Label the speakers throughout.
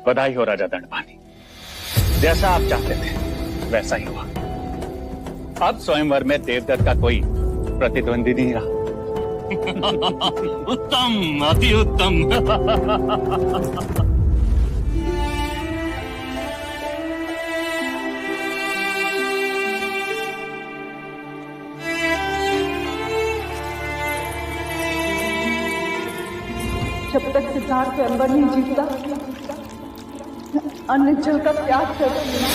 Speaker 1: बधाई हो राजा दंडपानी, जैसा आप चाहते थे वैसा ही हुआ। अब स्वयंवर में देवदत्त का कोई प्रतिद्वंदी नहीं रहा।
Speaker 2: उत्तम, अति उत्तम।
Speaker 3: जब तक सिद्धार्थ स्वयंवर नहीं जीतता, अन्य जल का त्याग करती हूँ।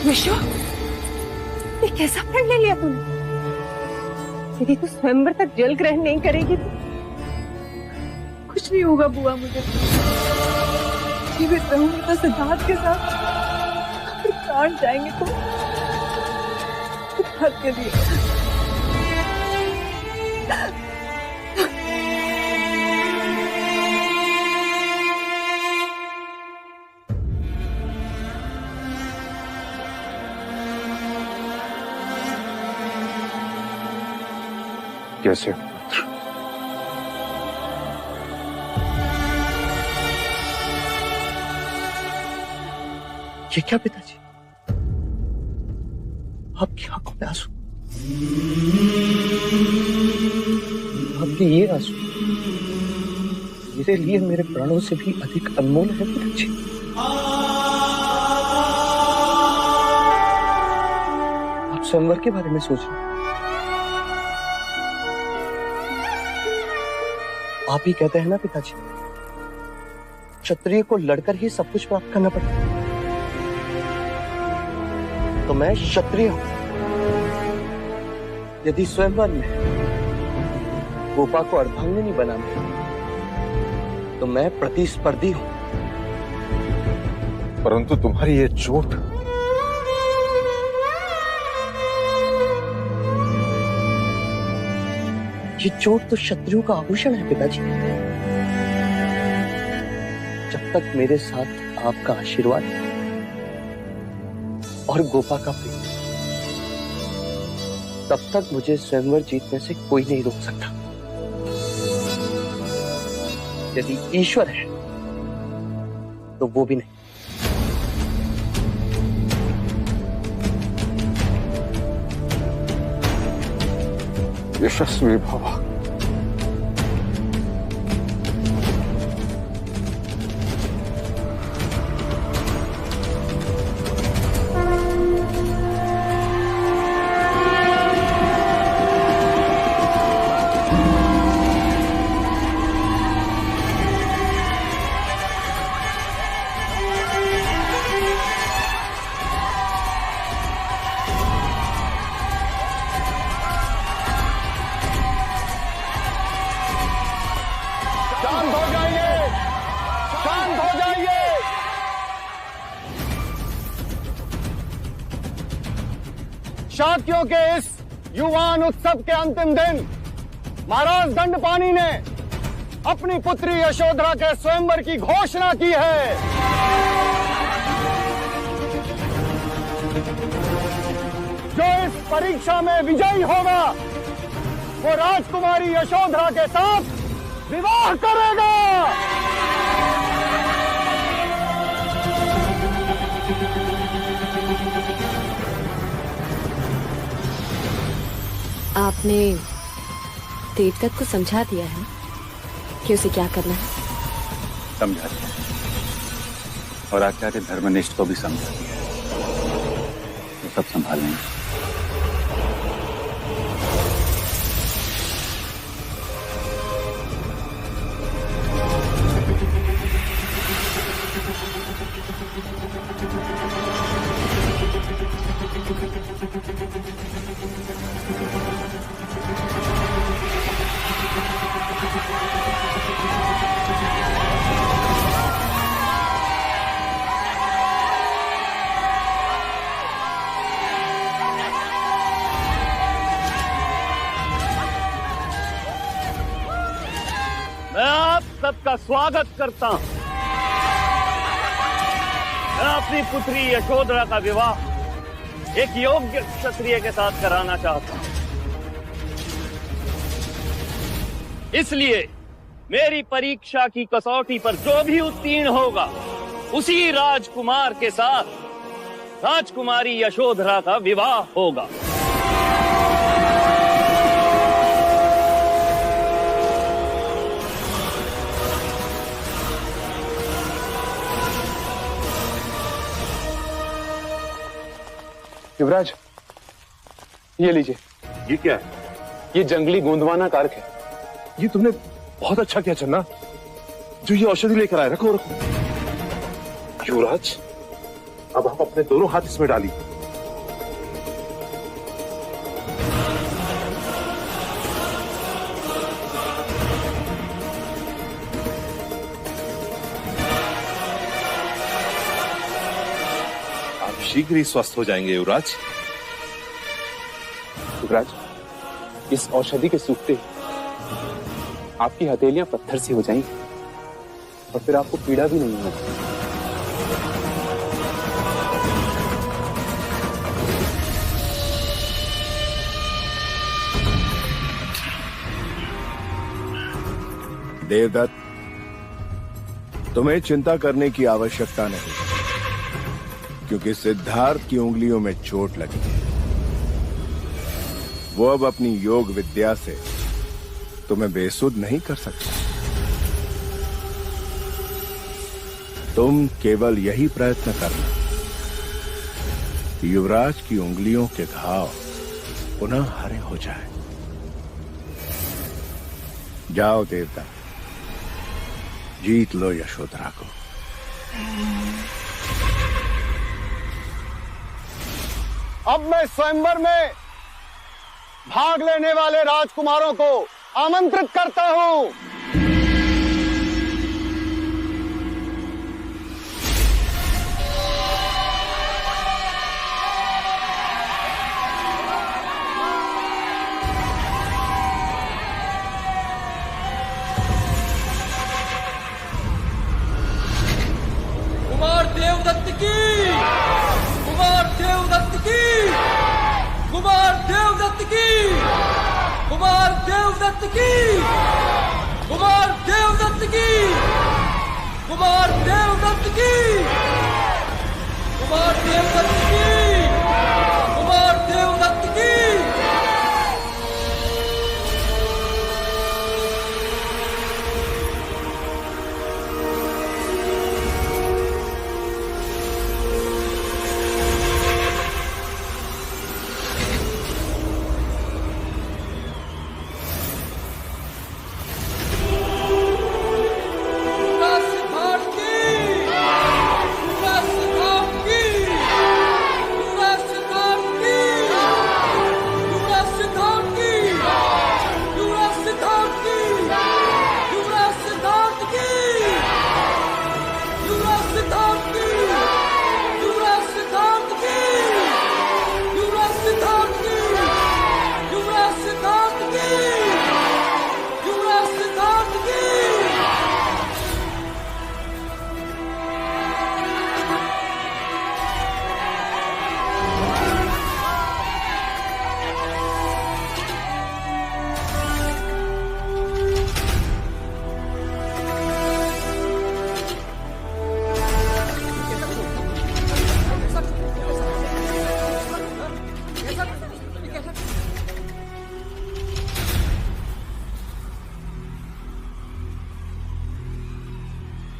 Speaker 4: विश्व, ये कैसा प्रण ले लिया तूने? यदि तू स्वयंवर तक जल ग्रहण नहीं करेगी तो
Speaker 3: कुछ नहीं होगा बुआ, मुझे जीवित रहूंगी तो सिद्धार्थ के साथ, प्राण जाएंगे तो सिद्धार्थ के लिए।
Speaker 1: कैसे
Speaker 5: ये क्या पिताजी, आपकी आंखों में आंसू, आपके ये आंसू मेरे लिए मेरे प्राणों से भी अधिक अनमोल है पिताजी। आप स्वयंवर के बारे में सोच रहे हैं। आप ही कहते हैं ना पिताजी, क्षत्रिय को लड़कर ही सब कुछ प्राप्त करना पड़ता है। तो मैं क्षत्रिय हूं। यदि स्वयंवर में गोपा को अर्धांगिनी बनाना तो मैं प्रतिस्पर्धी हूं।
Speaker 1: परंतु तुम्हारी ये चोट,
Speaker 5: ये चोट तो क्षत्रियों का आभूषण है पिताजी। जब तक मेरे साथ आपका आशीर्वाद और गोपा का प्रेम, तब तक मुझे स्वयंवर जीतने से कोई नहीं रोक सकता। यदि ईश्वर है तो वो भी नहीं।
Speaker 1: यशस्वी भव।
Speaker 6: शाक्यों के इस युवान उत्सव के अंतिम दिन महाराज दंडपानी ने अपनी पुत्री यशोधरा के स्वयंवर की घोषणा की है। जो इस परीक्षा में विजयी होगा वो राजकुमारी यशोधरा के साथ विवाह करेगा।
Speaker 4: आपने देवदत्त को समझा दिया है कि उसे क्या करना है?
Speaker 1: समझा दिया, और आचार्य धर्मनिष्ठ को भी समझा दिया, वो सब संभाल लेंगे।
Speaker 6: मैं आप सबका स्वागत करता हूं। मैं अपनी पुत्री यशोधरा का विवाह
Speaker 2: एक योग्य क्षत्रिय के साथ कराना चाहता हूं। इसलिए मेरी परीक्षा की कसौटी पर जो भी उत्तीर्ण होगा उसी राजकुमार के साथ राजकुमारी यशोधरा का विवाह होगा।
Speaker 6: युवराज, ये लीजिए।
Speaker 7: ये क्या है?
Speaker 6: ये जंगली गोंदवाना कारक है।
Speaker 7: ये तुमने बहुत अच्छा किया चन्ना, जो ये औषधि लेकर आए। रखो रखो। युवराज, अब आप अपने दोनों हाथ इसमें डालिए। आप शीघ्र ही स्वस्थ हो जाएंगे युवराज।
Speaker 6: युवराज, इस औषधि के सूखते आपकी हथेलियां पत्थर सी हो जाएंगी और फिर आपको पीड़ा भी नहीं होगी।
Speaker 8: देवदत्त, तुम्हें चिंता करने की आवश्यकता नहीं, क्योंकि सिद्धार्थ की उंगलियों में चोट लगी है। वो अब अपनी योग विद्या से तुम्हें बेसुध नहीं कर सकता। तुम केवल यही प्रयत्न करना कि युवराज की उंगलियों के घाव पुनः हरे हो जाए। जाओ देवता, जीत लो यशोधरा को।
Speaker 6: अब मैं स्वयंवर में भाग लेने वाले राजकुमारों को आमंत्रित करता हूं।
Speaker 9: कुमार देवदत्त की, कुमार देवदत्त की, कुमार देवदत्त की, कुमार देवदत्त की, कुमार देवदत्त की, कुमार देवदत्त की, कुमार देवदत्त की, कुमार देवदत्त की।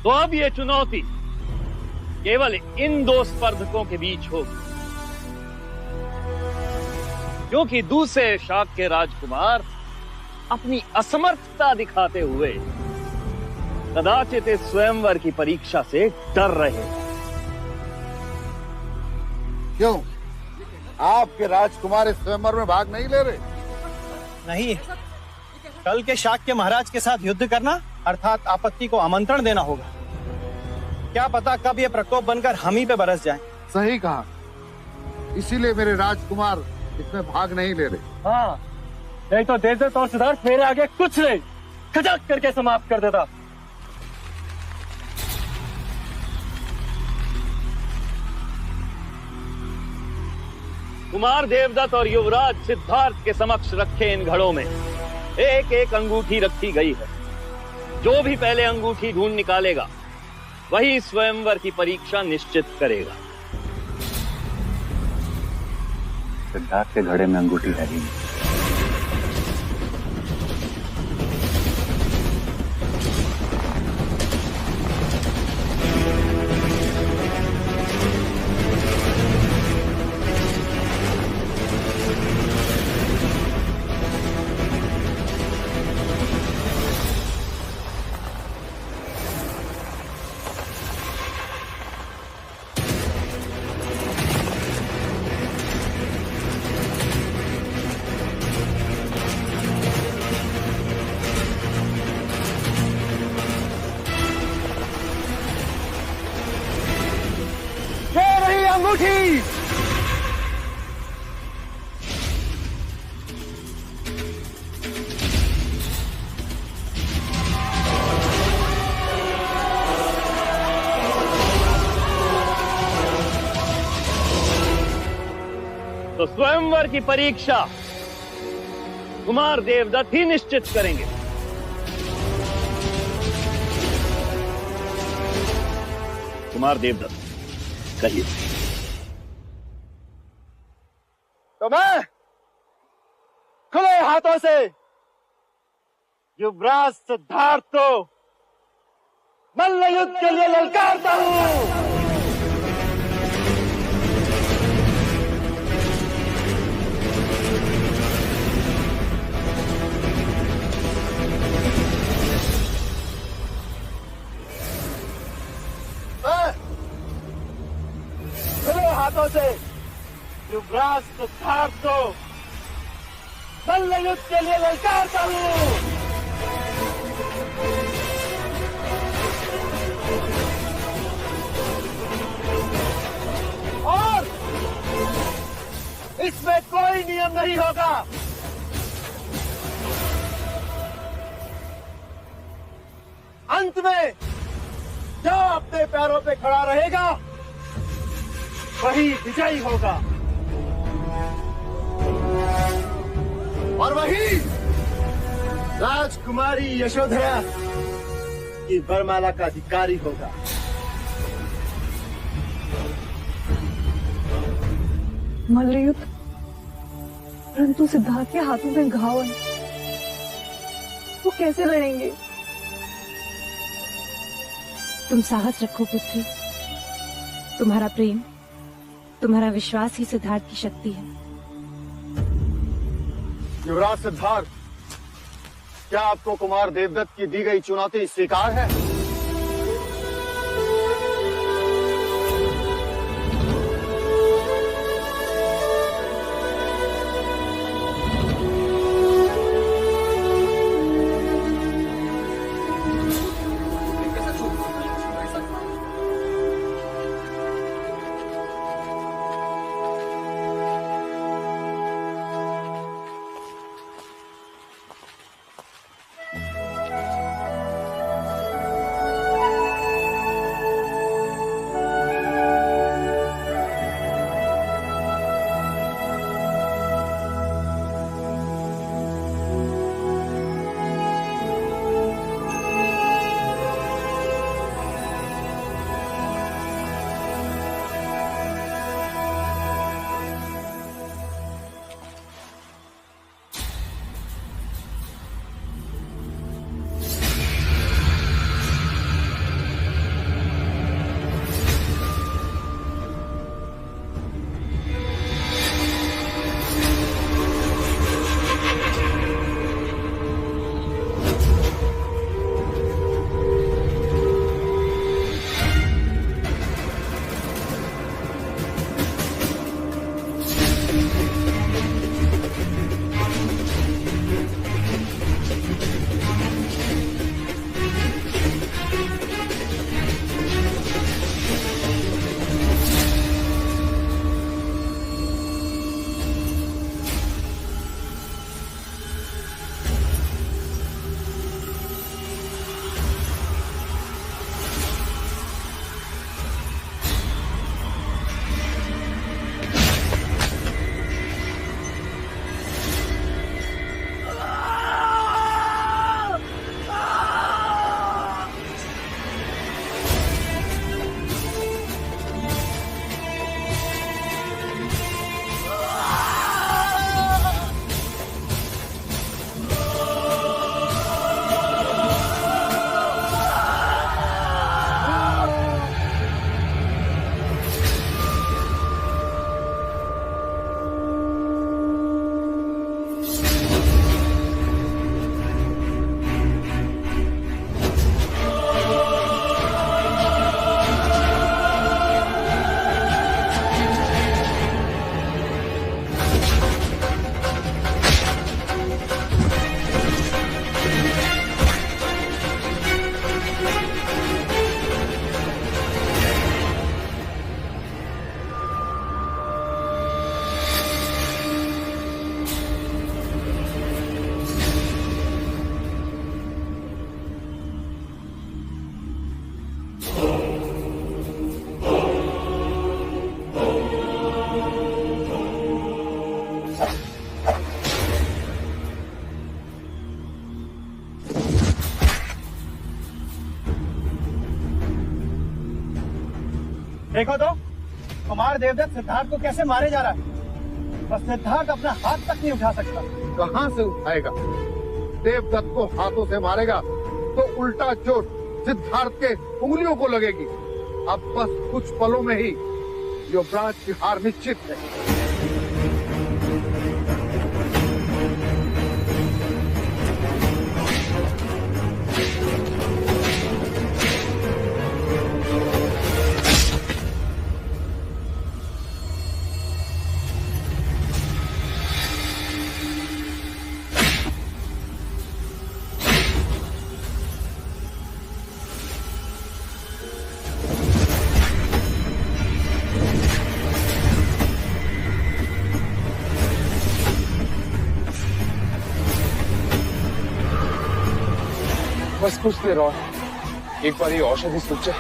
Speaker 2: तो अब ये चुनौती केवल इन दो स्पर्धकों के बीच होगी, क्योंकि दूसरे शाक के राजकुमार अपनी असमर्थता दिखाते हुए कदाचित इस स्वयंवर की परीक्षा से डर रहे हैं।
Speaker 10: क्यों आपके राजकुमार इस स्वयंवर में भाग नहीं ले रहे?
Speaker 11: नहीं, कल के शाक के महाराज के साथ युद्ध करना अर्थात आपत्ति को आमंत्रण देना होगा। क्या पता कब ये प्रकोप बनकर हम ही पे बरस जाए।
Speaker 10: सही कहा, इसीलिए मेरे राजकुमार इसमें भाग नहीं ले रहे।
Speaker 6: हाँ, नहीं तो देवदत्त और सिद्धार्थ मेरे आगे कुछ नहीं, खटक करके समाप्त कर देता।
Speaker 2: कुमार देवदत्त और युवराज सिद्धार्थ के समक्ष रखे इन घड़ों में एक एक अंगूठी रखी गई है। जो भी पहले अंगूठी ढूंढ निकालेगा वही स्वयंवर की परीक्षा निश्चित करेगा।
Speaker 1: सिद्धार्थ के घड़े में अंगूठी है ही नहीं।
Speaker 6: अंगूठी
Speaker 2: तो स्वयंवर की परीक्षा कुमार देवदत्त ही निश्चित करेंगे। कुमार देवदत्त कहिए।
Speaker 6: तो मैं खुले हाथों से युवराज सिद्धार्थ को मल्ल युद्ध के लिए ललकारता हूं। खुले हाथों से युवराज सिद्धार्थ को मल्ल युद्ध के लिए ललकारता हूं। और इसमें कोई नियम नहीं होगा। अंत में जो अपने पैरों पे खड़ा रहेगा वही विजयी होगा और वही राजकुमारी यशोधरा की वरमाला का अधिकारी होगा।
Speaker 3: मल्लयुद्ध, परंतु सिद्धार्थ के हाथों में घाव है, वो कैसे लड़ेंगे?
Speaker 12: तुम साहस रखो पुत्री। तुम्हारा प्रेम, तुम्हारा विश्वास ही सिद्धार्थ की शक्ति है।
Speaker 6: युवराज सिद्धार्थ, क्या आपको कुमार देवदत्त की दी गई चुनौती स्वीकार है?
Speaker 11: देवदत्त सिद्धार्थ को कैसे मारे जा रहा है, बस सिद्धार्थ अपना हाथ तक नहीं उठा सकता।
Speaker 10: कहां से उठाएगा? देवदत्त को हाथों से मारेगा तो उल्टा चोट सिद्धार्थ के उंगलियों को लगेगी। अब बस कुछ पलों में ही युवराज की हार निश्चित है।
Speaker 7: बस कुछ देर और, एक बार ये औषधि सूख जाए।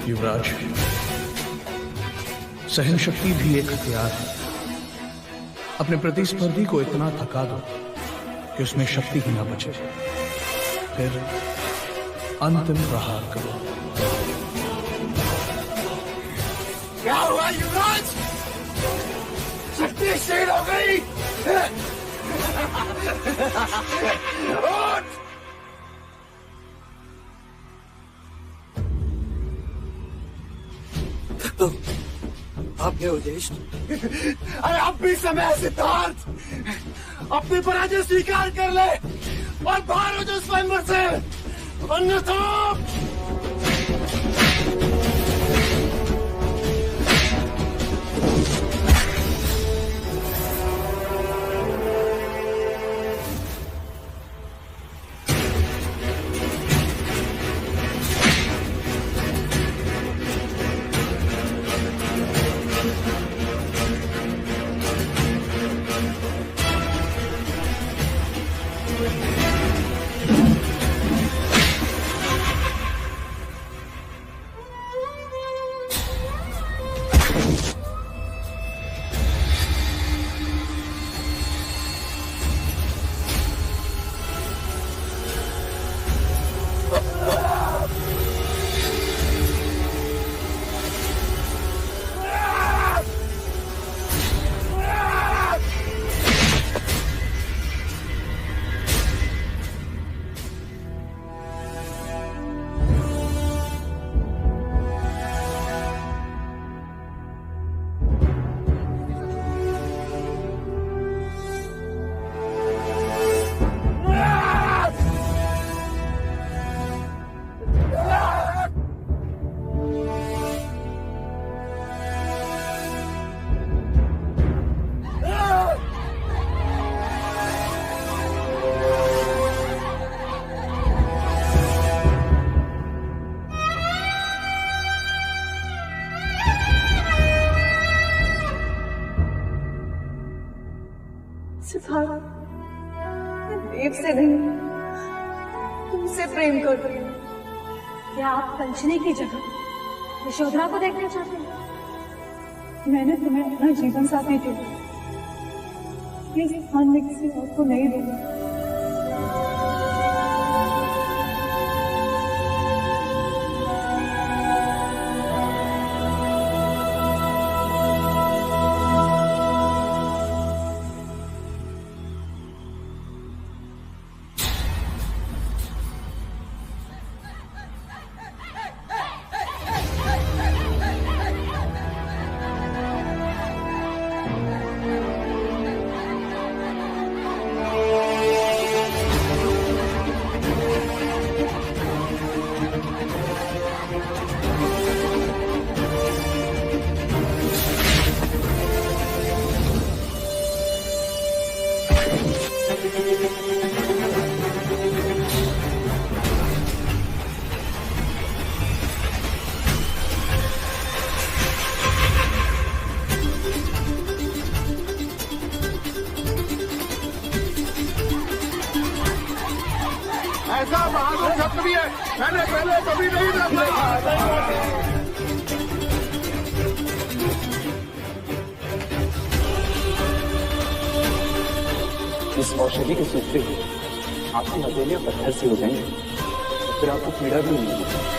Speaker 13: युवराज, सहन शक्ति भी एक हथियार है। अपने प्रतिस्पर्धी को इतना थका दो कि उसमें शक्ति ही ना बचे, फिर अंतिम प्रहार करो।
Speaker 9: क्या हुआ युवराज? शक्ति क्षीण हो गई। उठ! तो आपके उद्देश्य? अरे अब भी समय है सिद्धार्थ, अपनी पराजय स्वीकार कर ले और बाहर हो जो स्वयंवर से, अन्यथा
Speaker 3: सिद्धार्थ, देव से नहीं तुमसे प्रेम करती हूँ।
Speaker 12: क्या आप कंचने की जगह यशोधरा को देखना चाहते हैं?
Speaker 3: मैंने तुम्हें अपना जीवन साथी दिया, ये स्थान में किसी और को नहीं दूंगा।
Speaker 10: ऐसा बहादुर शब्द भी है, मैंने पहले कभी नहीं देखा।
Speaker 5: इस औषधि के सूखते ही आपकी हथेलियां पत्थर से हो जाएंगी, फिर आपको पीड़ा भी नहीं होगी।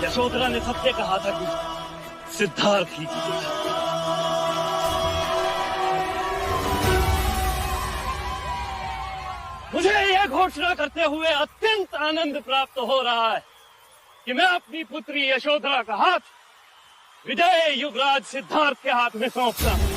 Speaker 2: यशोधरा ने सबसे कहा था कि सिद्धार्थ ही जीतेगा। मुझे यह घोषणा करते हुए अत्यंत आनंद प्राप्त हो रहा है कि मैं अपनी पुत्री यशोधरा का हाथ विजय युवराज सिद्धार्थ के हाथ में सौंपता हूं।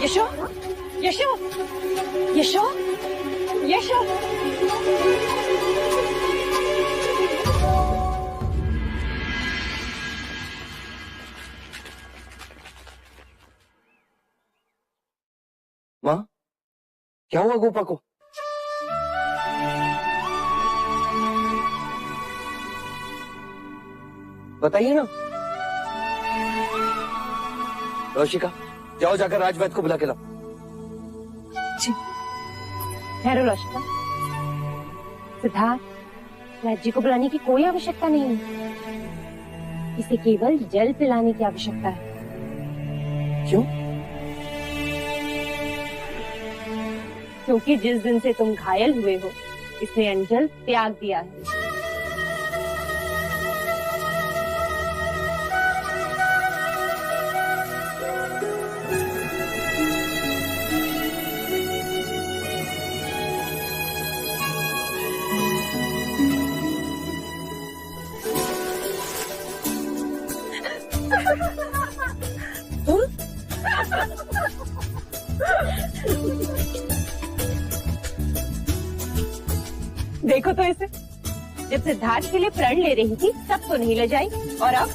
Speaker 4: यशो यशो यशो
Speaker 5: माँ, क्या हुआ गोपा को? बताइए ना। रोशिका, जाओ जाकर राजवैद्य को बुला के लाओ।
Speaker 12: जी।
Speaker 4: ठहरो लौशिका। सिद्धार्थ, राज्य को बुलाने की कोई आवश्यकता नहीं है। इसे केवल जल पिलाने की आवश्यकता है।
Speaker 2: क्यों?
Speaker 4: क्योंकि जिस दिन से तुम घायल हुए हो, इसने अंजल त्याग दिया है। देखो तो इसे, जब सिद्धार्थ के लिए प्रण ले रही थी तब तो नहीं ले जाई, और अब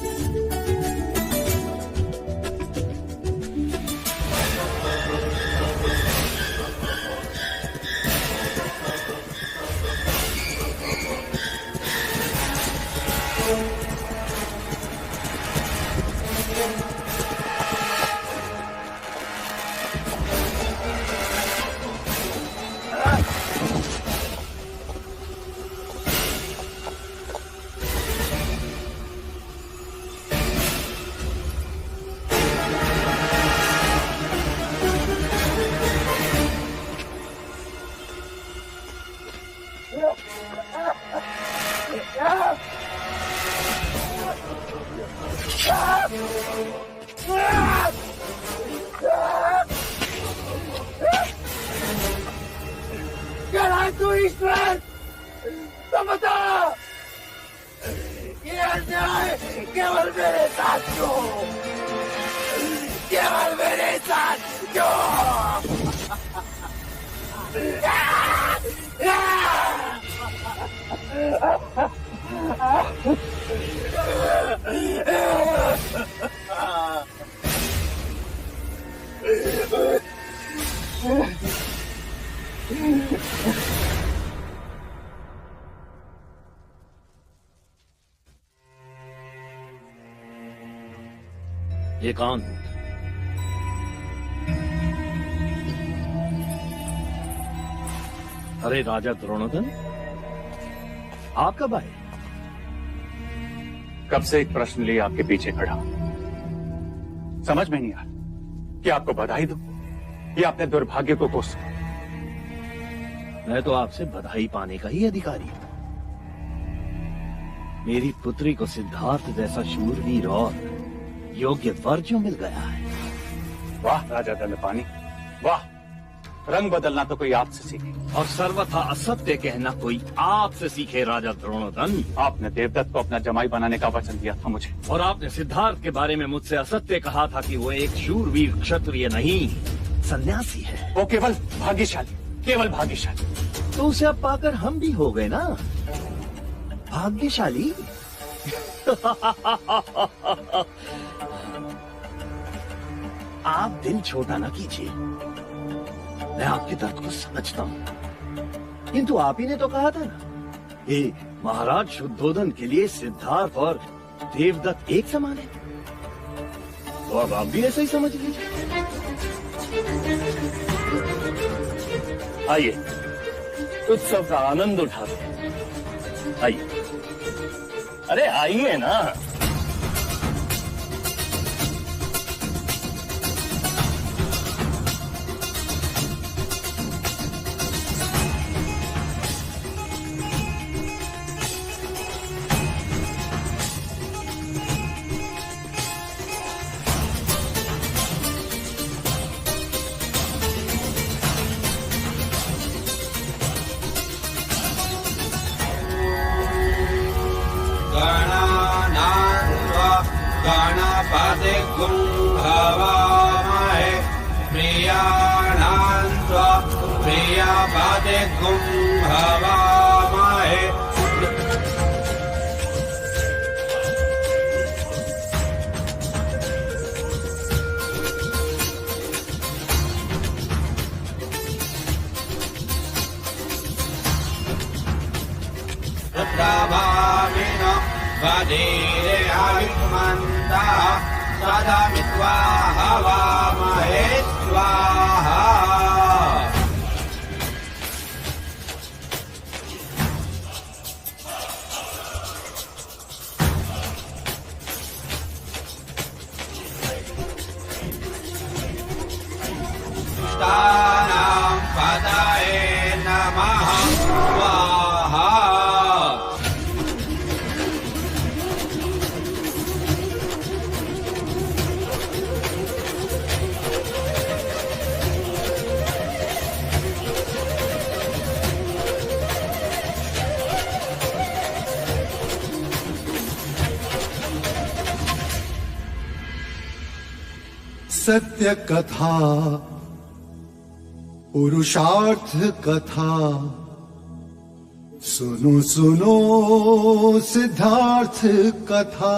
Speaker 9: तू ईश्वर, तो बता, ये अन्याय केवल मेरे साथ क्यों? केवल मेरे साथ क्यों?
Speaker 2: एकांत। अरे राजा द्रोणोदन, आप कब आए?
Speaker 1: कब से एक प्रश्न लिए आपके पीछे खड़ा हूं। समझ में नहीं आ रहा कि आपको बधाई दूं या अपने दुर्भाग्य को कोसूं।
Speaker 2: मैं तो आपसे बधाई पाने का ही अधिकारी हूं। मेरी पुत्री को सिद्धार्थ जैसा शूरवीर और योग्य वर जो मिल गया है।
Speaker 1: वाह राजा दंडपानी, वाह। रंग बदलना तो कोई आपसे सीखे,
Speaker 2: और सर्वथा असत्य कहना कोई आपसे सीखे राजा द्रोणोदन।
Speaker 1: आपने देवदत्त को अपना जमाई बनाने का वचन दिया था मुझे,
Speaker 2: और आपने सिद्धार्थ के बारे में मुझसे असत्य कहा था कि वो एक शूरवीर क्षत्रिय नहीं, सन्यासी है।
Speaker 1: वो केवल भाग्यशाली, केवल भाग्यशाली।
Speaker 2: तो उसे अब पाकर हम भी हो गए ना भाग्यशाली। आप दिल छोटा ना कीजिए, मैं आपके दर्द को समझता हूं। किंतु आप ही ने तो कहा था ना कि महाराज शुद्धोधन के लिए सिद्धार्थ और देवदत्त एक समान है, तो अब आप भी ऐसा ही समझ लीजिए। आइए उत्सव का आनंद उठाते हैं। आइए, अरे आइए ना।
Speaker 14: गणपति कुम्भवामहे प्रियाणां प्रियपति कुम्भवामहे। प्रभाविन वदीरे आयुष्मन्तः सदमित्वा हवामहे स्वाहा।
Speaker 9: सत्य कथा, पुरुषार्थ कथा, सुनो सुनो सिद्धार्थ कथा।